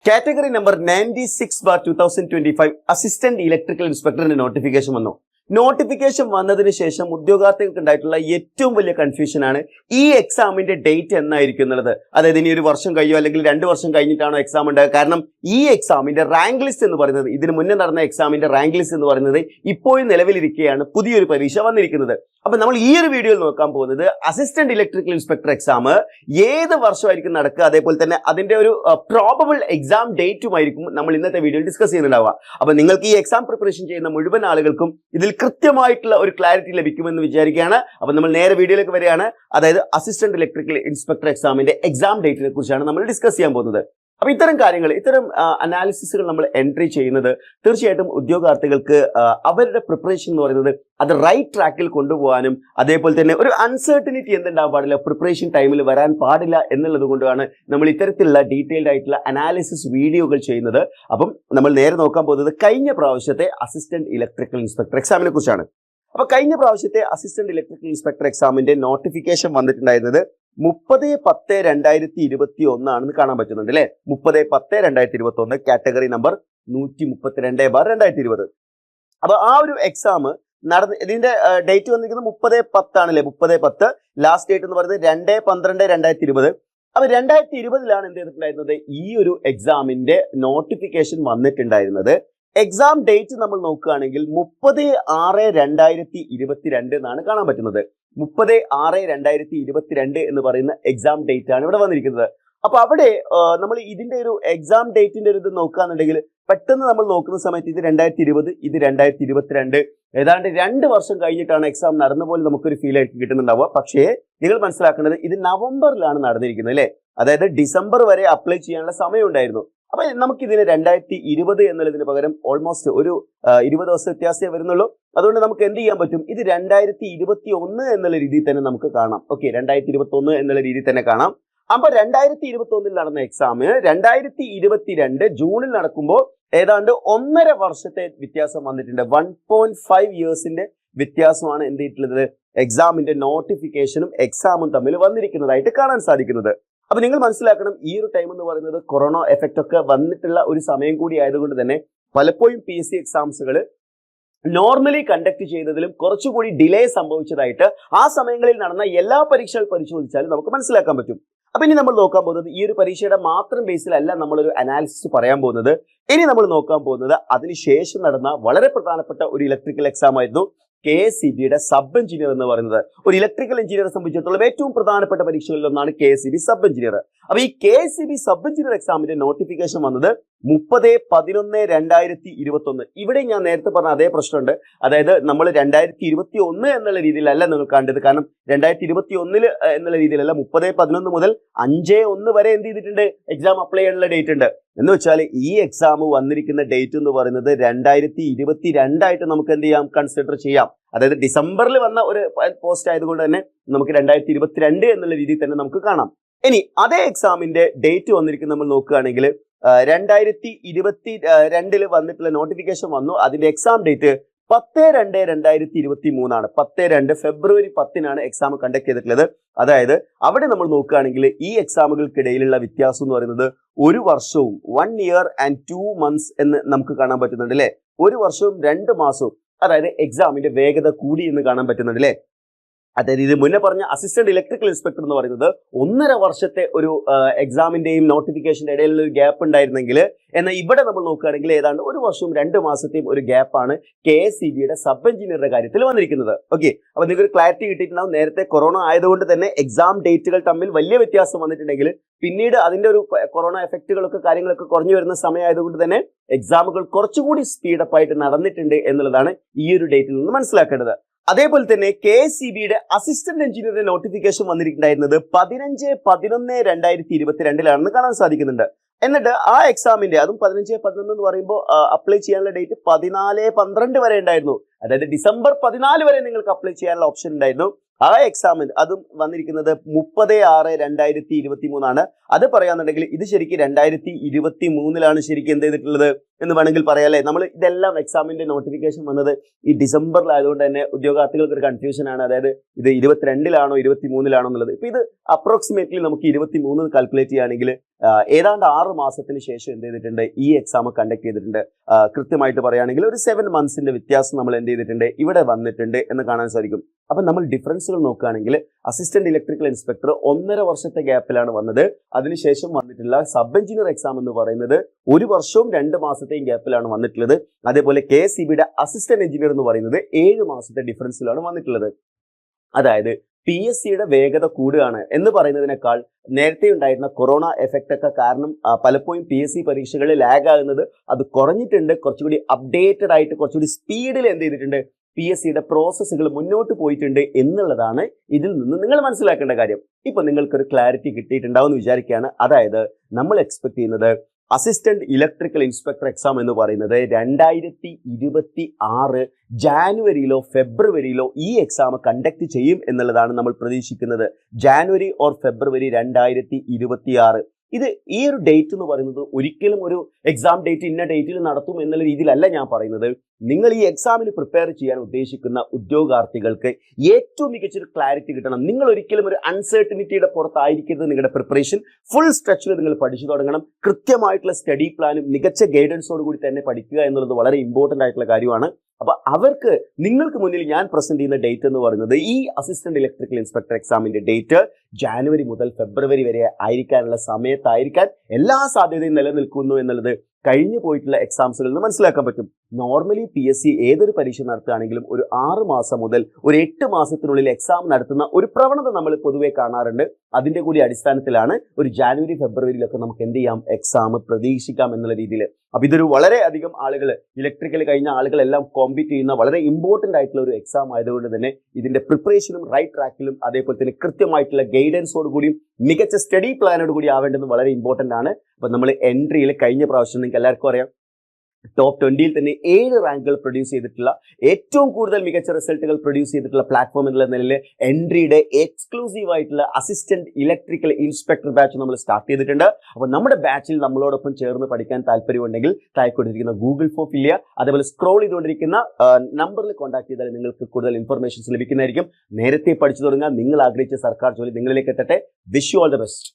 Category number 96/2025 assistant electrical ഇൻസ്പെക്ടറിന്റെ notification വന്നു. Notification വന്നതിന് ശേഷം ഉദ്യോഗാർത്ഥികൾക്ക് ഉണ്ടായിട്ടുള്ള ഏറ്റവും വലിയ കൺഫ്യൂഷൻ ആണ് ഈ എക്സാമിന്റെ ഡേറ്റ് എന്നായിരിക്കും എന്നുള്ളത്. അതായത് ഇനി ഒരു വർഷം കഴിയോ അല്ലെങ്കിൽ 2 വർഷം കഴിഞ്ഞിട്ടാണോ എക്സാം ഉണ്ടാകുക? കാരണം ഈ എക്സാമിന്റെ റാങ്ക് ലിസ്റ്റ് എന്ന് പറയുന്നത്, ഇതിന് മുന്നേ നടന്ന എക്സാമിന്റെ റാങ്ക് ലിസ്റ്റ് എന്ന് പറയുന്നത് ഇപ്പോഴും നിലവിലിരിക്കുകയാണ്. പുതിയൊരു പരീക്ഷ വന്നിരിക്കുന്നത്. അപ്പൊ നമ്മൾ ഈ ഒരു വീഡിയോയിൽ നോക്കാൻ പോകുന്നത് അസിസ്റ്റന്റ് ഇലക്ട്രിക്കൽ ഇൻസ്പെക്ടർ എക്സാം ഏത് വർഷമായിരിക്കും നടക്കുക, അതേപോലെ തന്നെ അതിന്റെ ഒരു പ്രോബബിൾ എക്സാം ഡേറ്റുമായിരിക്കും നമ്മൾ ഇന്നത്തെ വീഡിയോയിൽ ഡിസ്കസ് ചെയ്യുന്നുണ്ടാവുക. അപ്പൊ നിങ്ങൾക്ക് ഈ എക്സാം പ്രിപ്പറേഷൻ ചെയ്യുന്ന മുഴുവൻ ആളുകൾക്കും ഇതിൽ കൃത്യമായിട്ടുള്ള ഒരു ക്ലാരിറ്റി ലഭിക്കുമെന്ന് വിചാരിക്കുകയാണ്. അപ്പൊ നമ്മൾ നേരെ വീഡിയോയിലേക്ക് വരികയാണ്. അതായത് അസിസ്റ്റന്റ് ഇലക്ട്രിക്കൽ ഇൻസ്പെക്ടർ എക്സാമിന്റെ എക്സാം ഡേറ്റിനെ കുറിച്ചാണ് നമ്മൾ ഡിസ്കസ് ചെയ്യാൻ പോകുന്നത്. അപ്പൊ ഇത്തരം കാര്യങ്ങൾ, ഇത്തരം അനാലിസിസുകൾ നമ്മൾ എൻട്രി ചെയ്യുന്നത് തീർച്ചയായിട്ടും ഉദ്യോഗാർത്ഥികൾക്ക് അവരുടെ പ്രിപ്പറേഷൻ എന്ന് പറയുന്നത് അത് റൈറ്റ് ട്രാക്കിൽ കൊണ്ടുപോകാനും അതേപോലെ തന്നെ ഒരു അൺസർട്ടനിറ്റി എന്തുണ്ടാവാൻ പാടില്ല, പ്രിപ്പറേഷൻ ടൈമിൽ വരാൻ പാടില്ല എന്നുള്ളത് കൊണ്ടാണ് നമ്മൾ ഇത്തരത്തിലുള്ള ഡീറ്റെയിൽഡ് ആയിട്ടുള്ള അനാലിസിസ് വീഡിയോകൾ ചെയ്യുന്നത്. അപ്പം നമ്മൾ നേരെ നോക്കാൻ പോകുന്നത് കഴിഞ്ഞ പ്രാവശ്യത്തെ അസിസ്റ്റന്റ് ഇലക്ട്രിക്കൽ ഇൻസ്പെക്ടർ എക്സാമിനെ കുറിച്ചാണ്. അപ്പൊ കഴിഞ്ഞ പ്രാവശ്യത്തെ അസിസ്റ്റന്റ് ഇലക്ട്രിക്കൽ ഇൻസ്പെക്ടർ എക്സാമിന്റെ നോട്ടിഫിക്കേഷൻ വന്നിട്ടുണ്ടായിരുന്നത് 30/10/2021 ആണെന്ന് കാണാൻ പറ്റുന്നുണ്ട് അല്ലെ. 30/10/2021 കാറ്റഗറി നമ്പർ 132/2020. അപ്പൊ ആ ഒരു എക്സാം നടന്ന് ഇതിന്റെ ഡേറ്റ് വന്നിരിക്കുന്നത് 30/10 ആണല്ലേ. 30/10 ലാസ്റ്റ് ഡേറ്റ് എന്ന് പറയുന്നത് 2/12/2020. അപ്പൊ 2020 എന്ത് ചെയ്തിട്ടുണ്ടായിരുന്നത്, ഈ ഒരു എക്സാമിന്റെ നോട്ടിഫിക്കേഷൻ വന്നിട്ടുണ്ടായിരുന്നത്. എക്സാം ഡേറ്റ് നമ്മൾ നോക്കുകയാണെങ്കിൽ 30/6/2022 എന്നാണ് കാണാൻ പറ്റുന്നത്. 30/6/2022 എന്ന് പറയുന്ന എക്സാം ഡേറ്റ് ആണ് ഇവിടെ വന്നിരിക്കുന്നത്. അപ്പൊ അവിടെ നമ്മൾ ഇതിന്റെ ഒരു എക്സാം ഡേറ്റിന്റെ ഒരു ഇത് നോക്കുകയാണെന്നുണ്ടെങ്കിൽ പെട്ടെന്ന് നമ്മൾ നോക്കുന്ന സമയത്ത് ഇത് 2020, ഇത് 2022, ഏതാണ്ട് 2 വർഷം കഴിഞ്ഞിട്ടാണ് എക്സാം നടന്ന പോലെ നമുക്കൊരു ഫീൽ ആയിട്ട് കിട്ടുന്നുണ്ടാവുക. പക്ഷേ നിങ്ങൾ മനസ്സിലാക്കേണ്ടത് ഇത് നവംബറിലാണ് നടന്നിരിക്കുന്നത് അല്ലെ. അതായത് ഡിസംബർ വരെ അപ്ലൈ ചെയ്യാനുള്ള സമയം ഉണ്ടായിരുന്നു. അപ്പൊ നമുക്ക് ഇതിന് 2020 എന്നുള്ളതിന് പകരം ഓൾമോസ്റ്റ് ഒരു 20 ദിവസം വ്യത്യാസമേ വരുന്നുള്ളൂ. അതുകൊണ്ട് നമുക്ക് എന്ത് ചെയ്യാൻ പറ്റും, ഇത് 2021 എന്നുള്ള രീതിയിൽ തന്നെ നമുക്ക് കാണാം. ഓക്കെ, 2021 എന്നുള്ള രീതിയിൽ തന്നെ കാണാം. അപ്പൊ 2021 നടന്ന എക്സാം 2022 ജൂണിൽ നടക്കുമ്പോൾ ഏതാണ്ട് 1.5 വർഷത്തെ വ്യത്യാസം വന്നിട്ടുണ്ട്. 1.5 ഇയേഴ്സിന്റെ വ്യത്യാസമാണ് എന്ത് ചെയ്തിട്ടുള്ളത്, എക്സാമിന്റെ നോട്ടിഫിക്കേഷനും എക്സാമും തമ്മിൽ വന്നിരിക്കുന്നതായിട്ട് കാണാൻ സാധിക്കുന്നത്. അപ്പൊ നിങ്ങൾ മനസ്സിലാക്കണം, ഈ ഒരു ടൈം എന്ന് പറയുന്നത് കൊറോണ എഫക്റ്റ് ഒക്കെ വന്നിട്ടുള്ള ഒരു സമയം കൂടി ആയതുകൊണ്ട് തന്നെ പലപ്പോഴും PSC എക്സാംസുകൾ നോർമലി കണ്ടക്ട് ചെയ്തതിലും കുറച്ചുകൂടി ഡിലേ സംഭവിച്ചതായിട്ട് ആ സമയങ്ങളിൽ നടന്ന എല്ലാ പരീക്ഷകൾ പരിശോധിച്ചാലും നമുക്ക് മനസ്സിലാക്കാൻ പറ്റും. അപ്പൊ ഇനി നമ്മൾ നോക്കാൻ പോകുന്നത് ഈ ഒരു പരീക്ഷയുടെ മാത്രം ബേസിലല്ല നമ്മളൊരു അനാലിസിസ് പറയാൻ പോകുന്നത്. ഇനി നമ്മൾ നോക്കാൻ പോകുന്നത് അതിനുശേഷം നടന്ന വളരെ പ്രധാനപ്പെട്ട ഒരു ഇലക്ട്രിക്കൽ എക്സാം ആയിരുന്നു KSEB സബ് എഞ്ചിനീയർ എന്ന് പറയുന്നത്. ഒരു ഇലക്ട്രിക്കൽ എഞ്ചിനീയറെ സംബന്ധിച്ചിടത്തോളം ഏറ്റവും പ്രധാനപ്പെട്ട പരീക്ഷകളിൽ ഒന്നാണ് KSEB സബ് എഞ്ചിനീയർ. അപ്പൊ ഈ KSEB സബ് എഞ്ചിനീയർ എക്സാമിന്റെ നോട്ടിഫിക്കേഷൻ വന്നത് 30/11/2021. ഇവിടെ ഞാൻ നേരത്തെ പറഞ്ഞ അതേ പ്രശ്നമുണ്ട്. അതായത് നമ്മൾ 2021 എന്നുള്ള രീതിയിലല്ല നിങ്ങൾ കണ്ടത്. കാരണം 2021 എന്നുള്ള രീതിയിലല്ല, 30/11 മുതൽ 5/1 വരെ എന്ത് ചെയ്തിട്ടുണ്ട്, എക്സാം അപ്ലൈ ചെയ്യാനുള്ള ഡേറ്റ് ഉണ്ട്. എന്ന് വെച്ചാൽ ഈ എക്സാം വന്നിരിക്കുന്ന ഡേറ്റ് എന്ന് പറയുന്നത് 2022 ആയിട്ട് നമുക്ക് എന്ത് ചെയ്യാം, കൺസിഡർ ചെയ്യാം. അതായത് ഡിസംബറിൽ വന്ന ഒരു പോസ്റ്റ് ആയതുകൊണ്ട് തന്നെ നമുക്ക് 2022 എന്നുള്ള രീതിയിൽ തന്നെ നമുക്ക് കാണാം. ഇനി അതേ എക്സാമിന്റെ ഡേറ്റ് വന്നിരിക്കുന്ന നമ്മൾ നോക്കുകയാണെങ്കിൽ 2022 വന്നിട്ടുള്ള നോട്ടിഫിക്കേഷൻ വന്നു. അതിന്റെ എക്സാം ഡേറ്റ് 10/2/2023 ആണ്. 10/2 ഫെബ്രുവരി 10 എക്സാം കണ്ടക്ട് ചെയ്തിട്ടുള്ളത്. അതായത് അവിടെ നമ്മൾ നോക്കുകയാണെങ്കിൽ ഈ എക്സാമുകൾക്കിടയിലുള്ള വ്യത്യാസം എന്ന് പറയുന്നത് 1 വർഷവും 1 year and 2 months എന്ന് നമുക്ക് കാണാൻ പറ്റുന്നുണ്ട് അല്ലെ. 1 വർഷവും 2 മാസവും, അതായത് എക്സാമിന്റെ വേഗത കൂടി എന്ന് കാണാൻ പറ്റുന്നുണ്ട് അല്ലെ. അതായത് ഇത് മുന്നേ പറഞ്ഞ അസിസ്റ്റന്റ് ഇലക്ട്രിക്കൽ ഇൻസ്പെക്ടർ എന്ന് പറയുന്നത് 1.5 വർഷത്തെ ഒരു എക്സാമിന്റെയും നോട്ടിഫിക്കേഷന്റെ ഇടയിലുള്ള ഒരു ഗ്യാപ്പ് ഉണ്ടായിരുന്നെങ്കിൽ, എന്നാൽ ഇവിടെ നമ്മൾ നോക്കുകയാണെങ്കിൽ ഏതാണ്ട് 1 വർഷവും 2 മാസത്തെയും ഒരു ഗ്യാപ്പാണ് KSEB സബ് എഞ്ചിനീയറുടെ കാര്യത്തിൽ വന്നിരിക്കുന്നത്. ഓക്കെ, അപ്പൊ നിങ്ങൾക്ക് ഒരു ക്ലാരിറ്റി കിട്ടിയിട്ടുണ്ടാവും. നേരത്തെ കൊറോണ ആയതുകൊണ്ട് തന്നെ എക്സാം ഡേറ്റുകൾ തമ്മിൽ വലിയ വ്യത്യാസം വന്നിട്ടുണ്ടെങ്കിൽ പിന്നീട് അതിന്റെ ഒരു കൊറോണ എഫക്റ്റുകളൊക്കെ കാര്യങ്ങളൊക്കെ കുറഞ്ഞു വരുന്ന സമയമായതുകൊണ്ട് തന്നെ എക്സാമുകൾ കുറച്ചുകൂടി സ്പീഡപ്പ് ആയിട്ട് നടന്നിട്ടുണ്ട് എന്നുള്ളതാണ് ഈ ഒരു ഡേറ്റിൽ നിന്ന് മനസ്സിലാക്കേണ്ടത്. അതേപോലെ തന്നെ KSEB അസിസ്റ്റന്റ് എഞ്ചിനീയറിന്റെ നോട്ടിഫിക്കേഷൻ വന്നിട്ടുണ്ടായിരുന്നത് 15/11/2022 കാണാൻ സാധിക്കുന്നുണ്ട്. എന്നിട്ട് ആ എക്സാമിന്റെ, അതും 15/11 എന്ന് പറയുമ്പോൾ അപ്ലൈ ചെയ്യാനുള്ള ഡേറ്റ് 14/12 വരെ ഉണ്ടായിരുന്നു. അതായത് ഡിസംബർ 14 വരെ നിങ്ങൾക്ക് അപ്ലൈ ചെയ്യാനുള്ള ഓപ്ഷൻ ഉണ്ടായിരുന്നു. ആ എക്സാമിന് അതും വന്നിരിക്കുന്നത് 30/6/2023 ആണ്. അത് പറയാന്നുണ്ടെങ്കിൽ ഇത് ശരിക്കും 2023 ശരിക്കും എന്ത് ചെയ്തിട്ടുള്ളത്, എന്ന് വേണമെങ്കിൽ പറയാല്ലേ. നമ്മൾ ഇതെല്ലാം എക്സാമിന്റെ നോട്ടിഫിക്കേഷൻ വന്നത് ഈ ഡിസംബറിലായതുകൊണ്ട് തന്നെ ഉദ്യോഗാർത്ഥികൾക്ക് ഒരു കൺഫ്യൂഷൻ ആണ്. അതായത് ഇത് 22-ലാണോ 23-ലാണോ എന്നുള്ളത്. ഇപ്പൊ ഇത് അപ്രോക്സിമേറ്റ്ലി നമുക്ക് 23 കാൽക്കുലേറ്റ് ചെയ്യുകയാണെങ്കിൽ ഏതാണ്ട് 6 മാസത്തിന് ശേഷം എന്ത് ചെയ്തിട്ടുണ്ട്, ഈ എക്സാം കണ്ടക്ട് ചെയ്തിട്ടുണ്ട്. കൃത്യമായിട്ട് പറയുകയാണെങ്കിൽ ഒരു 7 മന്ത്സിന്റെ വ്യത്യാസം നമ്മൾ എന്ത് ചെയ്തിട്ടുണ്ട്, ഇവിടെ വന്നിട്ടുണ്ട് എന്ന് കാണാൻ സാധിക്കും. അപ്പൊ നമ്മൾ ഡിഫറൻസുകൾ നോക്കുകയാണെങ്കിൽ അസിസ്റ്റന്റ് ഇലക്ട്രിക്കൽ ഇൻസ്പെക്ടർ 1.5 വർഷത്തെ ഗ്യാപ്പിലാണ് വന്നത്. അതിനുശേഷം വന്നിട്ടുള്ള സബ് എഞ്ചിനീയർ എക്സാം എന്ന് പറയുന്നത് 1 വർഷവും 2 മാസത്തെയും ഗ്യാപ്പിലാണ് വന്നിട്ടുള്ളത്. അതേപോലെ KSEBിയുടെ അസിസ്റ്റന്റ് എഞ്ചിനീയർ എന്ന് പറയുന്നത് 7 മാസത്തെ ഡിഫറൻസിലാണ് വന്നിട്ടുള്ളത്. അതായത് PSCയുടെ വേഗത കൂടുകയാണ് എന്ന് പറയുന്നതിനേക്കാൾ നേരത്തെ ഉണ്ടായിരുന്ന കൊറോണ എഫക്റ്റ് ഒക്കെ കാരണം പലപ്പോഴും PSC പരീക്ഷകളിൽ ലാഗ് ആകുന്നത് അത് കുറഞ്ഞിട്ടുണ്ട്. കുറച്ചുകൂടി അപ്ഡേറ്റഡ് ആയിട്ട് കുറച്ചുകൂടി സ്പീഡിൽ എന്ത് ചെയ്തിട്ടുണ്ട്, PSCയുടെ പ്രോസസ്സുകൾ മുന്നോട്ട് പോയിട്ടുണ്ട് എന്നുള്ളതാണ് ഇതിൽ നിന്ന് നിങ്ങൾ മനസ്സിലാക്കേണ്ട കാര്യം. ഇപ്പൊ നിങ്ങൾക്കൊരു ക്ലാരിറ്റി കിട്ടിയിട്ടുണ്ടാവും എന്ന് വിചാരിക്കുകയാണ്. അതായത് നമ്മൾ എക്സ്പെക്ട് ചെയ്യുന്നത് അസിസ്റ്റന്റ് ഇലക്ട്രിക്കൽ ഇൻസ്പെക്ടർ എക്സാം എന്ന് പറയുന്നത് 2026 ജാനുവരിയിലോ ഫെബ്രുവരിയിലോ ഈ എക്സാം കണ്ടക്ട് ചെയ്യും എന്നുള്ളതാണ് നമ്മൾ പ്രതീക്ഷിക്കുന്നത്. ജാനുവരി ഓർ ഫെബ്രുവരി 2026. ഇത് ഈ ഒരു ഡേറ്റ് എന്ന് പറയുന്നത് ഒരിക്കലും ഒരു എക്സാം ഡേറ്റ് ഇന്ന ഡേറ്റിൽ നടത്തും എന്നുള്ള രീതിയിലല്ല ഞാൻ പറയുന്നത്. നിങ്ങൾ ഈ എക്സാമിന് പ്രിപ്പയർ ചെയ്യാൻ ഉദ്ദേശിക്കുന്ന ഉദ്യോഗാർത്ഥികൾക്ക് ഏറ്റവും മികച്ചൊരു ക്ലാരിറ്റി കിട്ടണം. നിങ്ങൾ ഒരിക്കലും ഒരു അൺസർട്ടനിറ്റിയുടെ പുറത്തായിരിക്കരുത്. നിങ്ങളുടെ പ്രിപ്പറേഷൻ ഫുൾ സ്ട്രെച്ചിൽ നിങ്ങൾ പഠിച്ചു തുടങ്ങണം. കൃത്യമായിട്ടുള്ള സ്റ്റഡി പ്ലാനും മികച്ച ഗൈഡൻസോട് കൂടി തന്നെ പഠിക്കുക എന്നുള്ളത് വളരെ ഇമ്പോർട്ടൻ്റ് ആയിട്ടുള്ള കാര്യമാണ്. അപ്പൊ അവർക്ക് നിങ്ങൾക്ക് മുന്നിൽ ഞാൻ പ്രസന്റ് ചെയ്യുന്ന ഡേറ്റ് എന്ന് പറയുന്നത് ഈ അസിസ്റ്റന്റ് ഇലക്ട്രിക്കൽ ഇൻസ്പെക്ടർ എക്സാമിന്റെ ഡേറ്റ് ജാനുവരി മുതൽ ഫെബ്രുവരി വരെ ആയിരിക്കാനുള്ള സമയത്തായിരിക്കാൻ എല്ലാ സാധ്യതയും നിലനിൽക്കുന്നു എന്നുള്ളത് കഴിഞ്ഞു പോയിട്ടുള്ള എക്സാംസുകളിൽ നിന്ന് മനസ്സിലാക്കാൻ പറ്റും. നോർമലി PSC ഏതൊരു പരീക്ഷ നടത്തുകയാണെങ്കിലും ഒരു 6 മാസം മുതൽ ഒരു 8 മാസത്തിനുള്ളിൽ എക്സാം നടത്തുന്ന ഒരു പ്രവണത നമ്മൾ പൊതുവെ കാണാറുണ്ട്. അതിന്റെ കൂടി അടിസ്ഥാനത്തിലാണ് ഒരു ജാനുവരി ഫെബ്രുവരിയിലൊക്കെ നമുക്ക് എന്ത് ചെയ്യാം, എക്സാം പ്രതീക്ഷിക്കാം എന്നുള്ള രീതിയിൽ. അപ്പൊ ഇതൊരു വളരെ അധികം ആളുകൾ ഇലക്ട്രിക്കൽ കഴിഞ്ഞ ആളുകളെല്ലാം കോമ്പീറ്റ് ചെയ്യുന്ന വളരെ ഇമ്പോർട്ടന്റ് ആയിട്ടുള്ള ഒരു എക്സാം ആയതുകൊണ്ട് തന്നെ ഇതിന്റെ പ്രിപ്പറേഷനും റൈറ്റ് ട്രാക്കിലും അതേപോലെ തന്നെ കൃത്യമായിട്ടുള്ള ഗൈഡൻസോട് കൂടിയും മികച്ച സ്റ്റഡി പ്ലാനോട് കൂടി ആവേണ്ടത് വളരെ ഇമ്പോർട്ടന്റ് ആണ്. അപ്പൊ നമ്മൾ എൻട്രിയിൽ കഴിഞ്ഞ പ്രാവശ്യം നിങ്ങൾക്ക് എല്ലാവർക്കും അറിയാം ടോപ്പ് 20-ൽ തന്നെ 7 റാങ്കുകൾ പ്രൊഡ്യൂസ് ചെയ്തിട്ടുള്ള ഏറ്റവും കൂടുതൽ മികച്ച റിസൾട്ടുകൾ പ്രൊഡ്യൂസ് ചെയ്തിട്ടുള്ള പ്ലാറ്റ്ഫോം എന്നുള്ള നിലയിൽ എൻട്രിയുടെ എക്സ്ക്ലൂസീവ് ആയിട്ടുള്ള അസിസ്റ്റന്റ് ഇലക്ട്രിക്കൽ ഇൻസ്പെക്ടർ ബാച്ച് നമ്മൾ സ്റ്റാർട്ട് ചെയ്തിട്ടുണ്ട്. അപ്പോൾ നമ്മുടെ ബാച്ചിൽ നമ്മളോടൊപ്പം ചേർന്ന് പഠിക്കാൻ താല്പര്യമുണ്ടെങ്കിൽ താഴെ കൊടുത്തിരിക്കുന്ന ഗൂഗിൾ ഫോം ഫില്ല് ചെയ്യുക. അതേപോലെ സ്ക്രോൾ ചെയ്തുകൊണ്ടിരിക്കുന്ന നമ്പറിൽ കോൺടാക്ട് ചെയ്താൽ നിങ്ങൾക്ക് കൂടുതൽ ഇൻഫർമേഷൻസ് ലഭിക്കുന്നതായിരിക്കും. നേരത്തെ പഠിച്ചു തുടങ്ങുക. നിങ്ങൾ ആഗ്രഹിച്ച സർക്കാർ ജോലി നിങ്ങളിലേക്ക് എത്തട്ടെ. Wish you all the best.